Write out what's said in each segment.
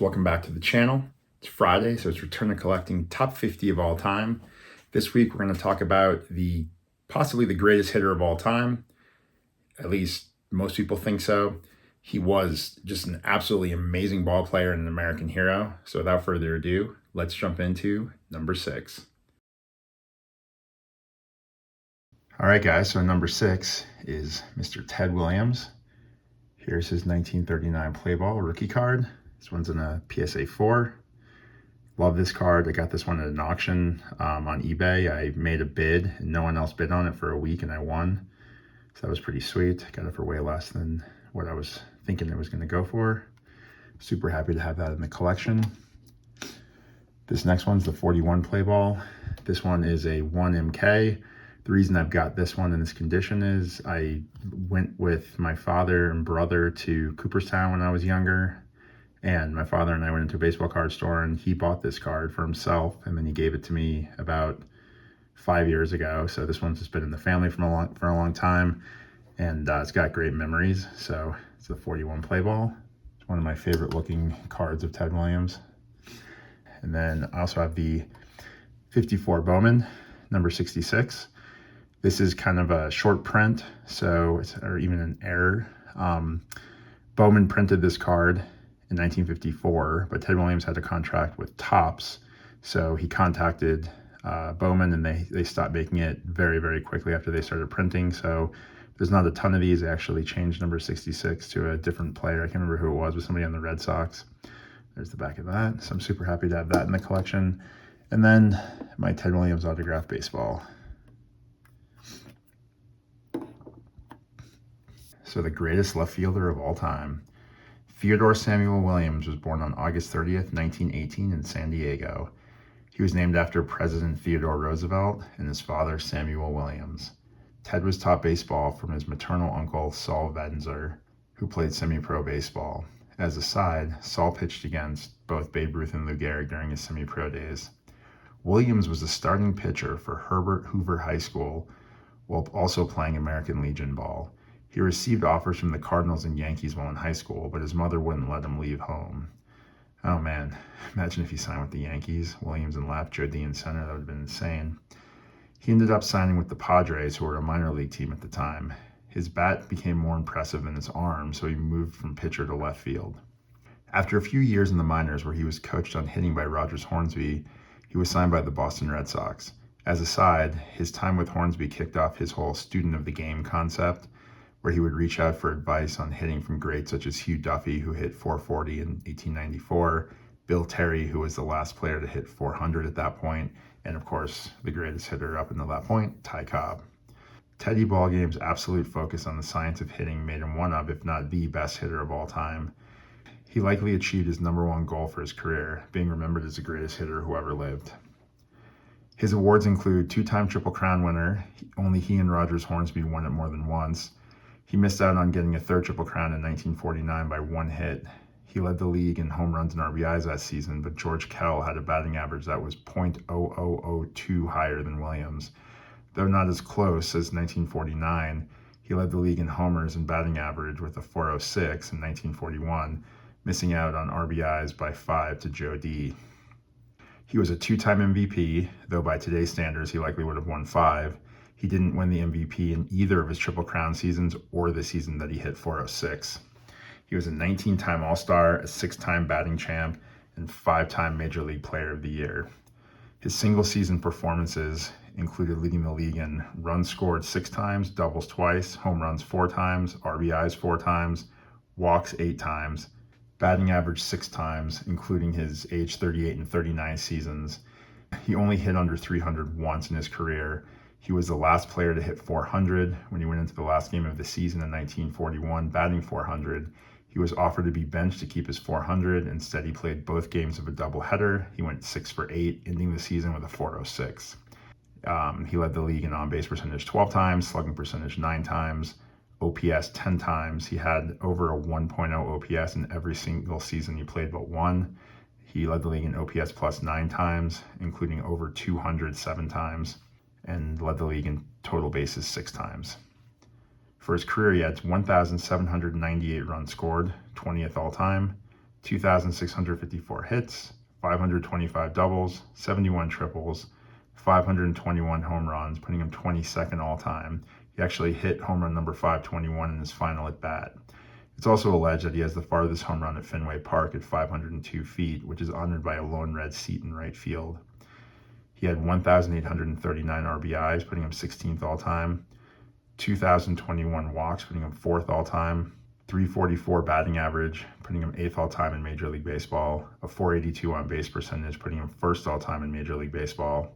guys, welcome back to the channel. It's Friday, so it's Return to Collecting Top 50 of all time. This week we're going to talk about possibly the greatest hitter of all time. At least most people think so. He was just an absolutely amazing ball player and an American hero. So without further ado, let's jump into number 6. All right, guys, so number 6 is Mr. Ted Williams. Here's his 1939 play ball rookie card. This one's in a PSA 4. Love this card. I got this one at an auction on eBay. I made a bid and no one else bid on it for a week and I won. So that was pretty sweet. I got it for way less than what I was thinking it was going to go for. Super happy to have that in the collection. This next one's the 41 play ball. This one is a 1MK. The reason I've got this one in this condition is I went with my father and brother to Cooperstown when I was younger. And my father and I went into a baseball card store and he bought this card for himself. And then he gave it to me about 5 years ago. So this one's just been in the family for a long time. And it's got great memories. So it's the 41 play ball. It's one of my favorite looking cards of Ted Williams. And then I also have the 54 Bowman, number 66. This is kind of a short print, or even an error. Bowman printed this card in 1954, but Ted Williams had a contract with Topps, so he contacted Bowman, and they stopped making it very, very quickly after they started printing. So there's not a ton of these. They actually changed number 66 to a different player. I can't remember who it was, but somebody on the Red Sox. There's the back of that. So I'm super happy to have that in the collection. And then my Ted Williams autographed baseball. So the greatest left fielder of all time. Theodore Samuel Williams was born on August 30th, 1918 in San Diego. He was named after President Theodore Roosevelt and his father, Samuel Williams. Ted was taught baseball from his maternal uncle, Saul Venzer, who played semi-pro baseball. As a side, Saul pitched against both Babe Ruth and Lou Gehrig during his semi-pro days. Williams was a starting pitcher for Herbert Hoover High School while also playing American Legion ball. He received offers from the Cardinals and Yankees while in high school, but his mother wouldn't let him leave home. Oh man, imagine if he signed with the Yankees, Williams and left, Joe D in center, that would have been insane. He ended up signing with the Padres, who were a minor league team at the time. His bat became more impressive than his arm, so he moved from pitcher to left field. After a few years in the minors where he was coached on hitting by Rogers Hornsby, he was signed by the Boston Red Sox. As a side, his time with Hornsby kicked off his whole student of the game concept, where he would reach out for advice on hitting from greats such as Hugh Duffy, who hit 440 in 1894, Bill Terry, who was the last player to hit 400 at that point, and of course, the greatest hitter up until that point, Ty Cobb. Teddy Ballgame's absolute focus on the science of hitting made him one of, if not the best hitter of all time. He likely achieved his #1 goal for his career, being remembered as the greatest hitter who ever lived. His awards include 2-time Triple Crown winner. Only he and Rogers Hornsby won it more than once. He missed out on getting a third Triple Crown in 1949 by one hit. He led the league in home runs and RBIs that season, but George Kell had a batting average that was .0002 higher than Williams. Though not as close as 1949, he led the league in homers and batting average with a .406 in 1941, missing out on RBIs by 5 to Joe D. He was a 2-time MVP, though by today's standards he likely would have won 5. He didn't win the MVP in either of his Triple Crown seasons or the season that he hit .406. He was a 19-time All-Star, a 6-time batting champ, and 5-time Major League Player of the Year. His single-season performances included leading the league in runs scored 6 times, doubles twice, home runs 4 times, RBIs 4 times, walks 8 times, batting average 6 times, including his age 38 and 39 seasons. He only hit under 300 once in his career. He was the last player to hit 400 when he went into the last game of the season in 1941, batting 400. He was offered to be benched to keep his 400. Instead, he played both games of a doubleheader. He went 6 for 8, ending the season with a .406. He led the league in on-base percentage 12 times, slugging percentage 9 times, OPS 10 times. He had over a 1.0 OPS in every single season he played but one. He led the league in OPS plus 9 times, including over 207 times, and led the league in total bases 6 times. For his career, he had 1,798 runs scored, 20th all time, 2,654 hits, 525 doubles, 71 triples, 521 home runs, putting him 22nd all time. He actually hit home run number 521 in his final at bat. It's also alleged that he has the farthest home run at Fenway Park at 502 feet, which is honored by a lone red seat in right field. He had 1,839 RBIs, putting him 16th all time, 2,021 walks, putting him 4th all time, 344 batting average, putting him 8th all time in Major League Baseball, a 482 on base percentage, putting him 1st all time in Major League Baseball,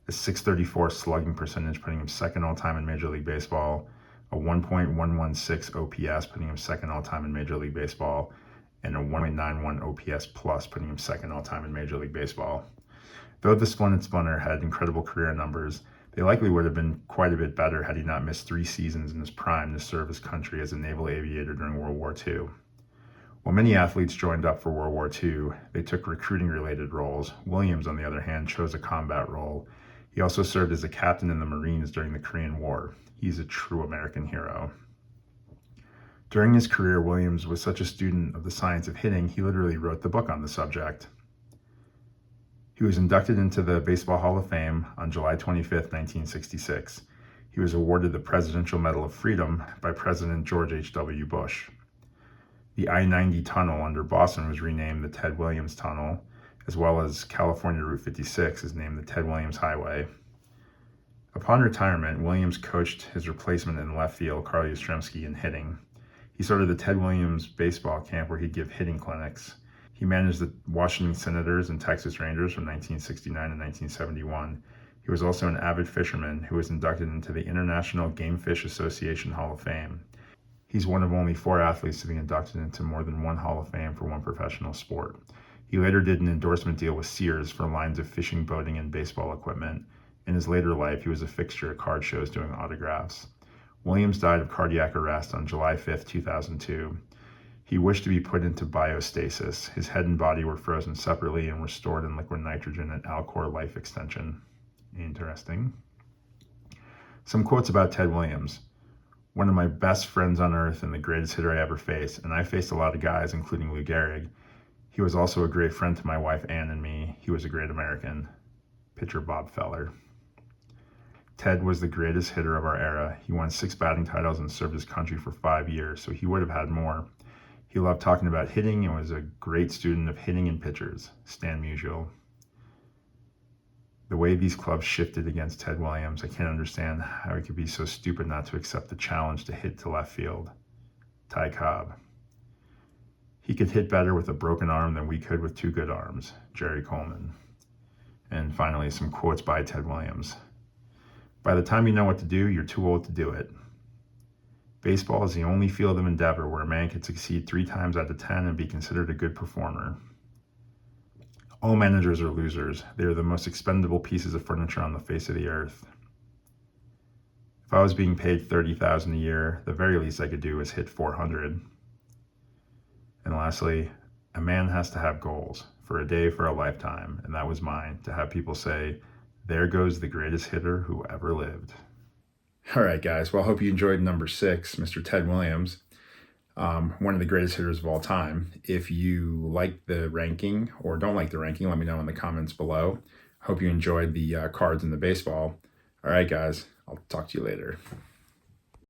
a 634 slugging percentage, putting him 2nd all time in Major League Baseball, a 1.116 OPS, putting him 2nd all time in Major League Baseball, and a 1.91 OPS plus, putting him 2nd all time in Major League Baseball. Though the Splendid Splinter had incredible career numbers, they likely would have been quite a bit better had he not missed 3 seasons in his prime to serve his country as a naval aviator during World War II. While many athletes joined up for World War II, they took recruiting-related roles. Williams, on the other hand, chose a combat role. He also served as a captain in the Marines during the Korean War. He's a true American hero. During his career, Williams was such a student of the science of hitting, he literally wrote the book on the subject. He was inducted into the Baseball Hall of Fame on July 25, 1966. He was awarded the Presidential Medal of Freedom by President George H.W. Bush. The I-90 tunnel under Boston was renamed the Ted Williams Tunnel, as well as California Route 56 is named the Ted Williams Highway. Upon retirement, Williams coached his replacement in left field, Carl Yastrzemski, in hitting. He started the Ted Williams baseball camp where he'd give hitting clinics. He managed the Washington Senators and Texas Rangers from 1969 to 1971. He was also an avid fisherman who was inducted into the International Game Fish Association Hall of Fame. He's one of only 4 athletes to be inducted into more than one Hall of Fame for one professional sport. He later did an endorsement deal with Sears for lines of fishing, boating, and baseball equipment. In his later life, he was a fixture at card shows doing autographs. Williams died of cardiac arrest on July 5, 2002. He wished to be put into biostasis. His head and body were frozen separately and were stored in liquid nitrogen at Alcor Life Extension. Interesting. Some quotes about Ted Williams. One of my best friends on earth and the greatest hitter I ever faced, and I faced a lot of guys, including Lou Gehrig. He was also a great friend to my wife Ann and me. He was a great American. Pitcher Bob Feller. Ted was the greatest hitter of our era. He won 6 batting titles and served his country for 5 years, so he would have had more. He loved talking about hitting and was a great student of hitting and pitchers. Stan Musial. The way these clubs shifted against Ted Williams, I can't understand how he could be so stupid not to accept the challenge to hit to left field. Ty Cobb. He could hit better with a broken arm than we could with 2 good arms. Jerry Coleman. And finally, some quotes by Ted Williams. By the time you know what to do, you're too old to do it. Baseball is the only field of endeavor where a man can succeed 3 times out of 10 and be considered a good performer. All managers are losers. They are the most expendable pieces of furniture on the face of the earth. If I was being paid $30,000 a year, the very least I could do is hit 400. And lastly, a man has to have goals for a day, for a lifetime, and that was mine, to have people say, there goes the greatest hitter who ever lived. All right, guys. Well, I hope you enjoyed number 6, Mr. Ted Williams, one of the greatest hitters of all time. If you like the ranking or don't like the ranking, let me know in the comments below. Hope you enjoyed the cards and the baseball. All right, guys. I'll talk to you later.